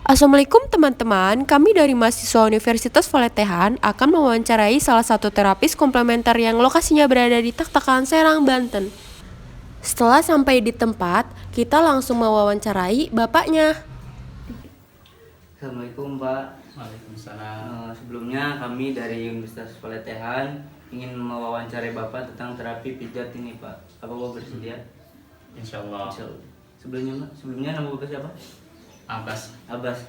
Assalamualaikum teman-teman, kami dari mahasiswa Universitas Valetehan akan mewawancarai salah satu terapis komplementer yang lokasinya berada di Taktakan, Serang, Banten. Setelah sampai di tempat, kita langsung mewawancarai bapaknya. Assalamualaikum Pak. Waalaikumsalam. Sebelumnya kami dari Universitas Valetehan ingin mewawancarai Bapak tentang terapi pijat ini Pak. Apa Bapak bersedia? Insya Allah. Sebelumnya nama Bapak siapa? Abbas. Abbas.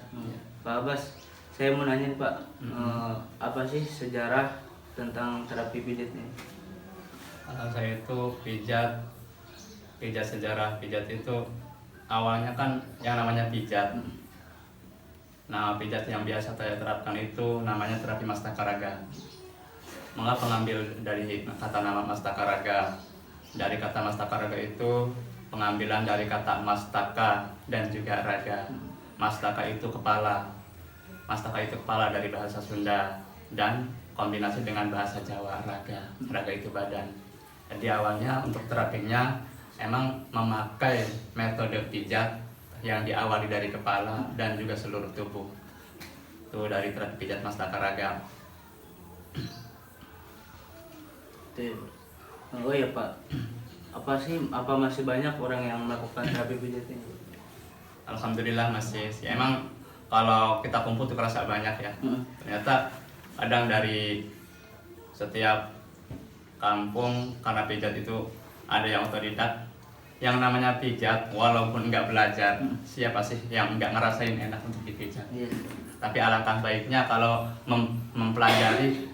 Pak Abbas, saya mau nanya nih Pak, apa sih sejarah tentang terapi pijat ini? Kalau saya itu pijat sejarah pijat itu awalnya kan yang namanya pijat. Nah, pijat yang biasa saya terapkan itu namanya terapi Mastakaraga. Mengapa mengambil dari kata nama Mastakaraga? Dari kata Mastakaraga itu pengambilan dari kata mastaka dan juga raga. Mastaka itu kepala. Mastaka itu kepala dari bahasa Sunda dan kombinasi dengan bahasa Jawa raga. Raga itu badan. Jadi awalnya untuk terapinya emang memakai metode pijat yang diawali dari kepala dan juga seluruh tubuh. Itu dari terapi pijat Mastakaraga. Oh ya Pak, apa masih banyak orang yang melakukan terapi pijat ini? Alhamdulillah masih. Ya, emang kalau kita kumpul tuh kerasa banyak ya. Ternyata kadang dari setiap kampung karena pijat itu ada yang otodidak. Yang namanya pijat walaupun nggak belajar, siapa sih yang nggak ngerasain enak untuk dipijat? Tapi alangkah baiknya kalau mempelajari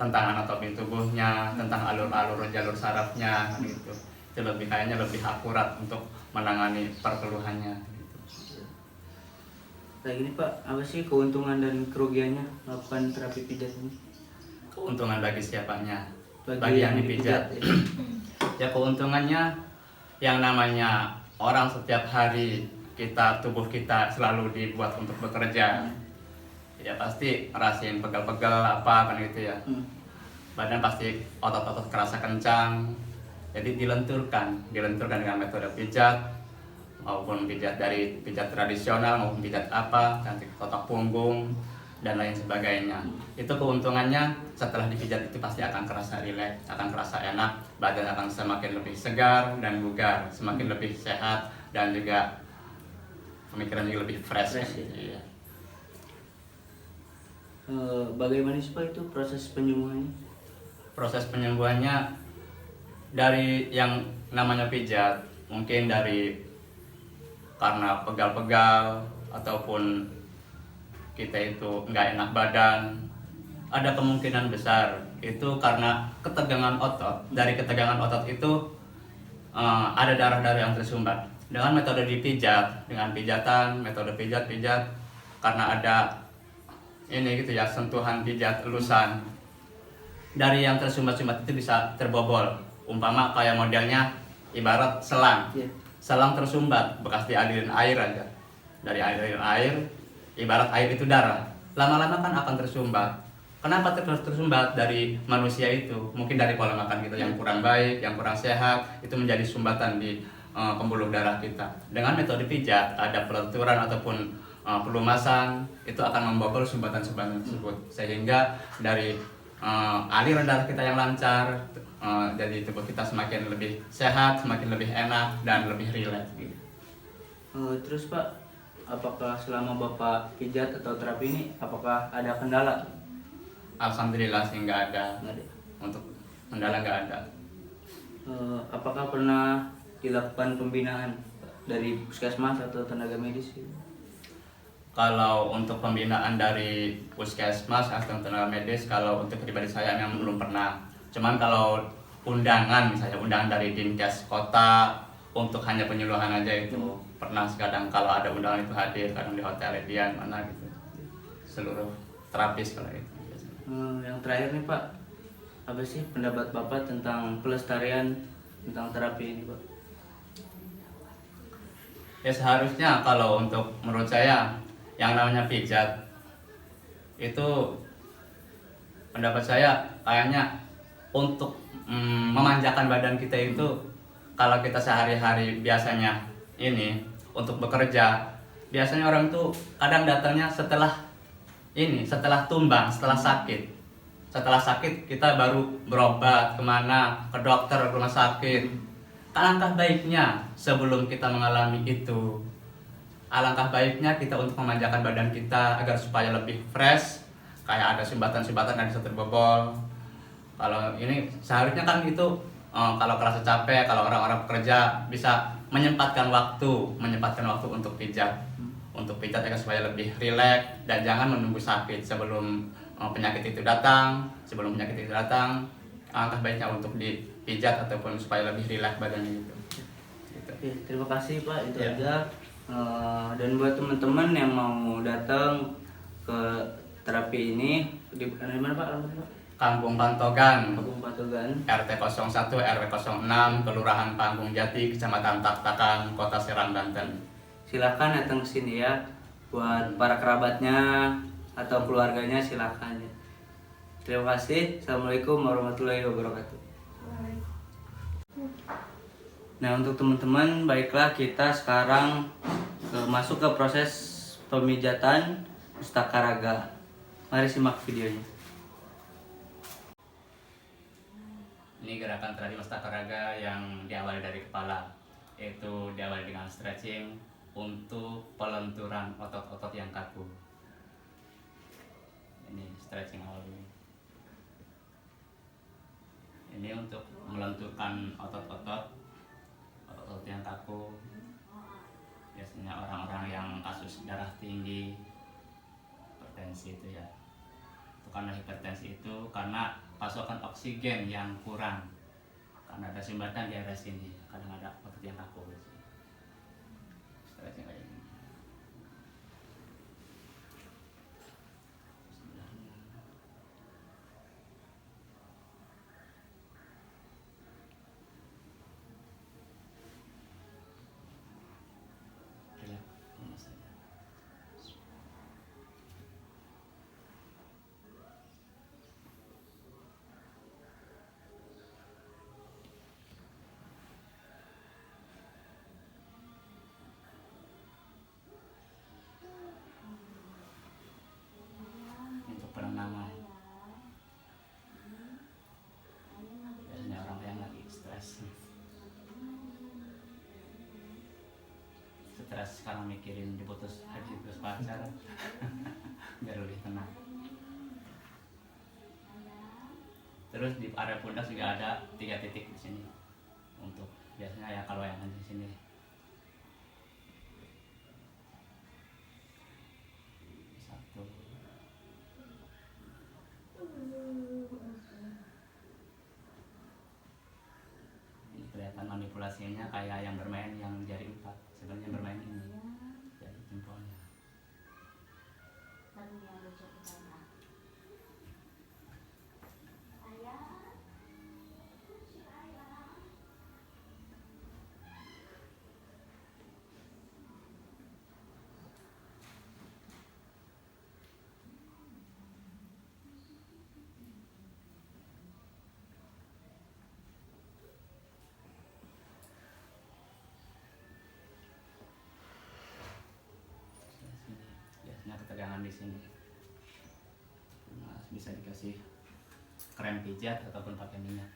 tentang anatomi tubuhnya, tentang alur-alur jalur sarafnya gitu. Itu kayaknya lebih akurat untuk menangani perkeluhannya gitu. Kayak gini Pak, apa sih keuntungan dan kerugiannya melakukan terapi pijat ini? Keuntungan bagi siapanya? Bagi yang dipijat. Ya keuntungannya yang namanya orang setiap hari tubuh kita selalu dibuat untuk bekerja. Ya pasti ngerasain pegal-pegal apa kan gitu ya. Badan pasti otot-otot kerasa kencang. Jadi dilenturkan dengan metode pijat maupun pijat dari pijat tradisional maupun pijat apa, nanti otot punggung dan lain sebagainya. Itu keuntungannya setelah dipijat itu pasti akan kerasa rileks, akan kerasa enak, badan akan semakin lebih segar dan bugar, semakin lebih sehat dan juga pemikiran juga lebih fresh gitu ya. Bagaimana sih Pak itu proses penyembuhannya? Proses penyembuhannya dari yang namanya pijat, mungkin dari karena pegal-pegal ataupun kita itu nggak enak badan, ada kemungkinan besar itu karena ketegangan otot. Dari ketegangan otot itu ada darah-darah yang tersumbat. Dengan metode dipijat, dengan pijatan, metode pijat karena ada ini gitu ya, sentuhan pijat elusan, dari yang tersumbat-sumbat itu bisa terbobol. Umpama kayak modelnya ibarat selang. Selang tersumbat, bekas dialirin air aja. Dari alirin air, ibarat air itu darah. Lama-lama kan akan tersumbat. Kenapa tersumbat? Dari manusia itu, mungkin dari pola makan kita yang kurang baik, yang kurang sehat, itu menjadi sumbatan di pembuluh darah kita. Dengan metode pijat, ada pelenturan ataupun pelumasan, itu akan membobol sumbatan-sumbatan tersebut. Sehingga dari aliran darah kita yang lancar, jadi tubuh kita semakin lebih sehat, semakin lebih enak dan lebih rileks gitu. Terus Pak, apakah selama Bapak pijat atau terapi ini apakah ada kendala? Alhamdulillah sih nggak ada. Untuk kendala nggak ada. Apakah pernah dilakukan pembinaan dari puskesmas atau tenaga medis? Kalau untuk pembinaan dari puskesmas atau tenaga medis, kalau untuk pribadi saya memang belum pernah. Cuman kalau undangan, misalnya undangan dari Dinkes kota untuk hanya penyuluhan aja itu pernah. Kadang kalau ada undangan itu hadir, kadang di hotel Edian mana gitu. Seluruh terapis kalau itu. Yang terakhir nih Pak, apa sih pendapat Bapak tentang pelestarian tentang terapi ini Pak? Ya seharusnya kalau untuk menurut saya yang namanya pijat itu, pendapat saya kayaknya untuk memanjakan badan kita itu, kalau kita sehari-hari biasanya ini untuk bekerja biasanya orang tuh kadang datangnya setelah tumbang, setelah sakit. Setelah sakit kita baru berobat kemana, ke dokter, ke rumah sakit. Alangkah baiknya sebelum kita mengalami itu, alangkah baiknya kita untuk memanjakan badan kita agar supaya lebih fresh. Kayak ada sumbatan-sumbatan yang bisa terbobol. Kalau ini seharusnya kan itu kalau kerasa capek, kalau orang-orang pekerja bisa menyempatkan waktu untuk pijat. Untuk pijat agar supaya lebih rileks dan jangan menunggu sakit sebelum penyakit itu datang. Sebelum penyakit itu datang, alangkah baiknya untuk dipijat ataupun supaya lebih rileks badannya gitu. Oke, terima kasih Pak, itu Ya. aja. Dan buat teman-teman yang mau datang ke terapi ini di mana Pak? Alamatnya, Pak? Kampung Pantogan, Kampung Patogan. RT 01 RW 06, Kelurahan Panggung Jati, Kecamatan Taktakan, Kota Serang, Banten. Silakan datang ke sini ya. Buat para kerabatnya atau keluarganya silakan ya. Terima kasih. Assalamualaikum warahmatullahi wabarakatuh. Nah, untuk teman-teman, baiklah kita sekarang masuk ke proses pemijatan mustaka raga. Mari simak videonya. Ini gerakan terapi mustaka raga yang diawali dari kepala, yaitu diawali dengan stretching untuk pelenturan otot-otot yang kaku. Ini stretching awal dulu. Ini untuk melenturkan otot-otot yang kaku. Biasanya orang-orang yang kasus darah tinggi, hipertensi itu ya. Itu karena hipertensi itu karena pasokan oksigen yang kurang. Karena ada sumbatan di area sini, kadang ada otot yang kaku. Stretching kayak gini. Untuk penenangan, biasanya orang yang lagi stres sekarang mikirin diputus pacar biar lebih tenang. Terus di area pundak juga ada 3 titik di sini untuk biasanya ya kalau yang di sini. Satu. Ini kelihatan manipulasinya kayak yang bermain yang jari 4. Sebenarnya yang bermain ini jari jempolnya. Biasanya ketegangan di sini. Nah, bisa dikasih krem pijat ataupun pakai minyak.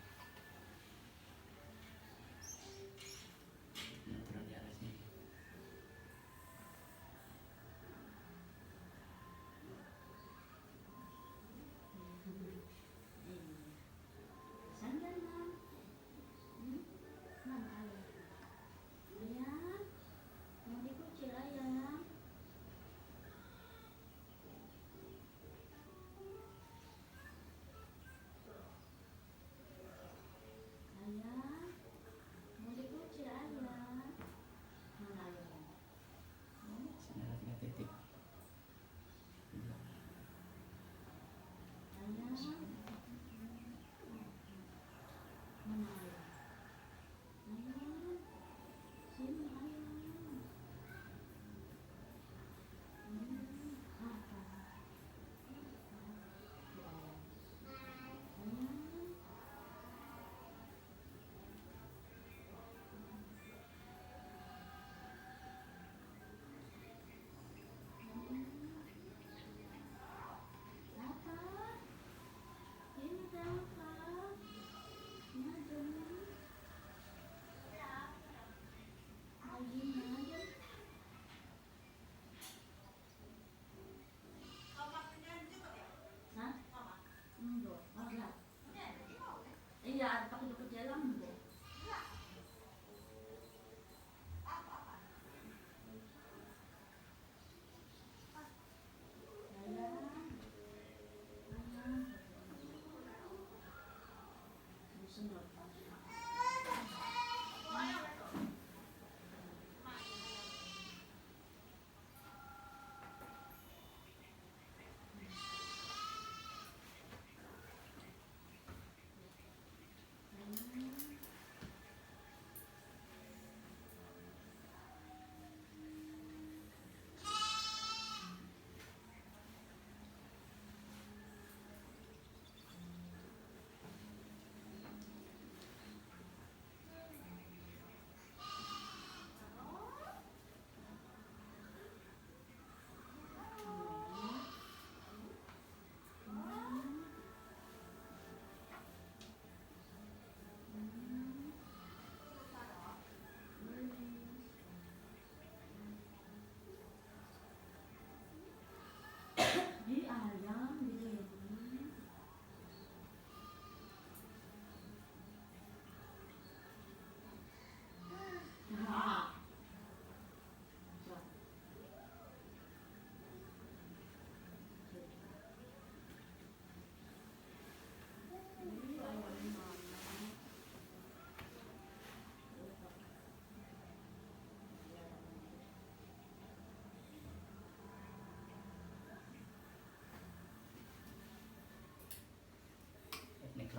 Ini turun di area sini.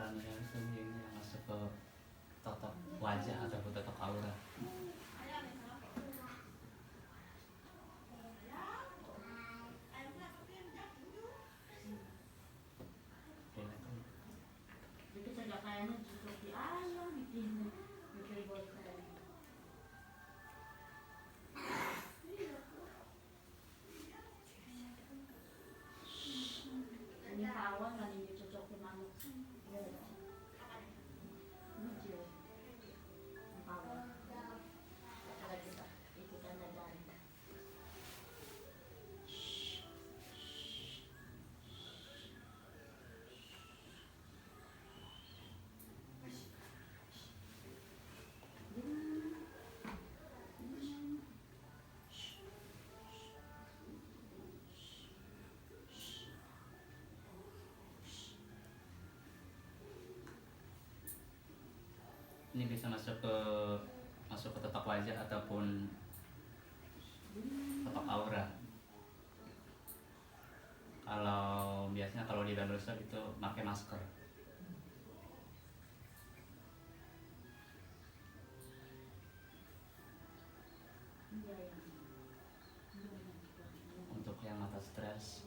selanjutnya itu ini yang masuk ke totok wajah ataupun totok aura. Itu saja kayaknya seperti ayam bikin buat saya. Ini kawan kan ini cocok ke manuk. Lucu. Kawan. Ada kita ikutan dari. Ini bisa masuk ke totok wajah ataupun totok aura. Kalau biasanya kalau di barbershop itu pakai masker. Untuk yang mata stres,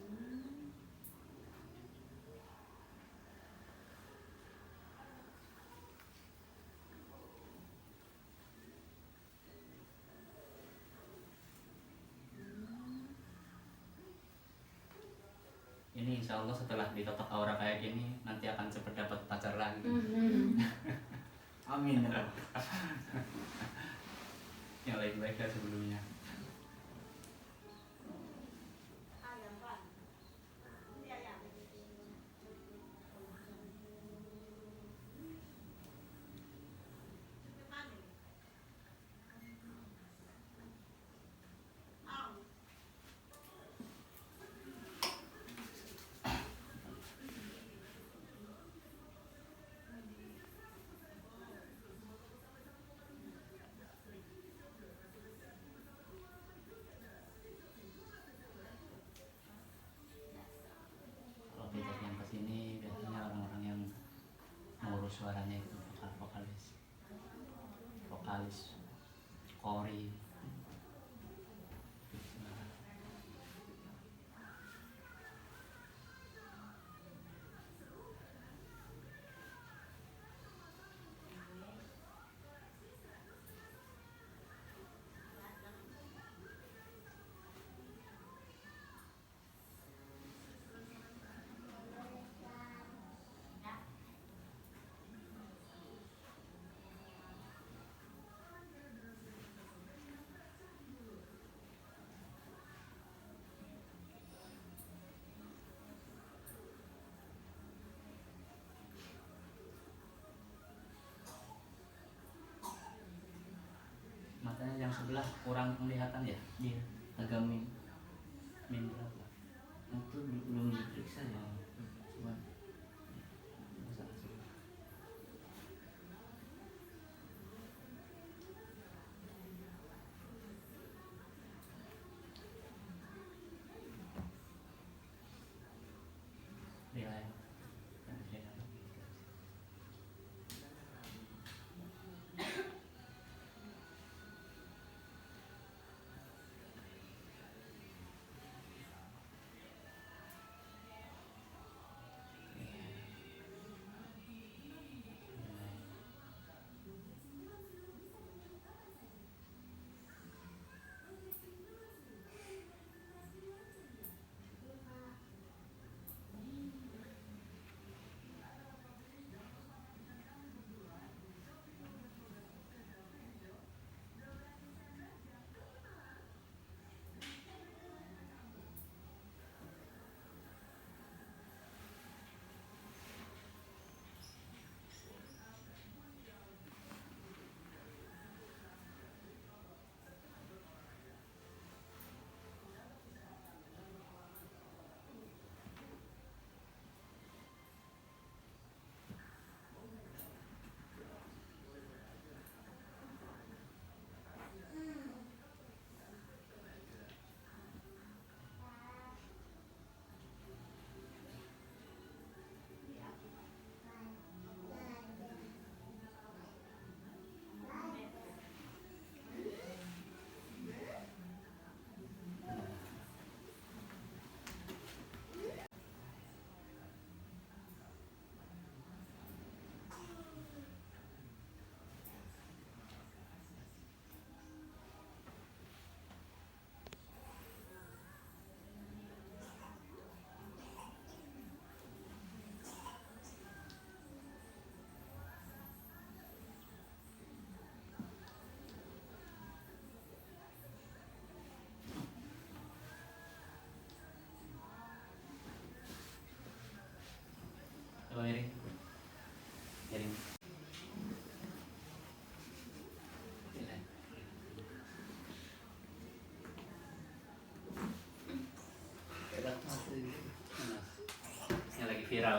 ini insya Allah setelah ditotok aura kayak gini nanti akan cepat dapat pacar lagi. Amin ya Allah. Yang lebih baik dari sebelumnya. Kalau pijat yang kesini biasanya orang-orang yang mengurus suaranya itu vokalis, kori. Matanya yang sebelah kurang penglihatan ya? Iya, agak min berapa? Itu belum diperiksa ya. Cuman masalah sebelah. Iya.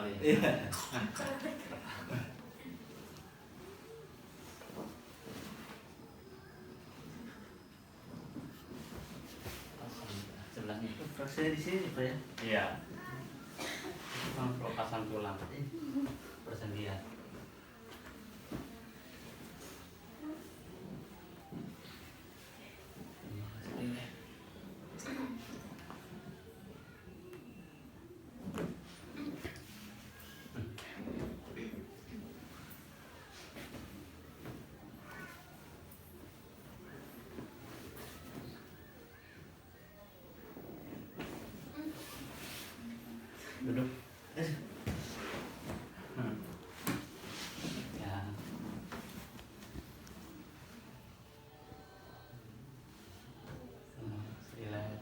kali. Iya. Sebelahnya itu. Prosesnya di sini Pak ya. Iya. Pelepasan tulang. Persendian. Duduk. Ya. Relax.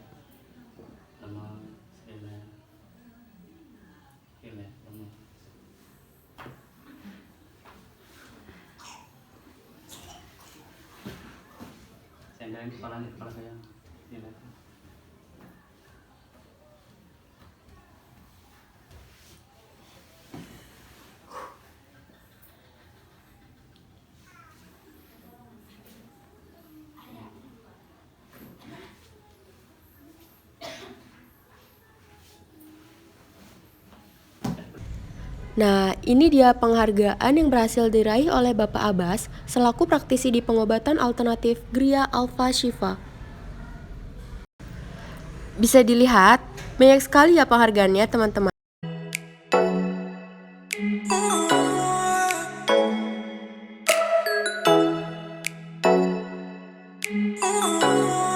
Lemah. Relax. Relax. Lemah. Sendalin kepala saya. Relax. Nah, ini dia penghargaan yang berhasil diraih oleh Bapak Abbas selaku praktisi di pengobatan alternatif Gria Alpha Shifa. Bisa dilihat, banyak sekali ya penghargaannya teman-teman. Oh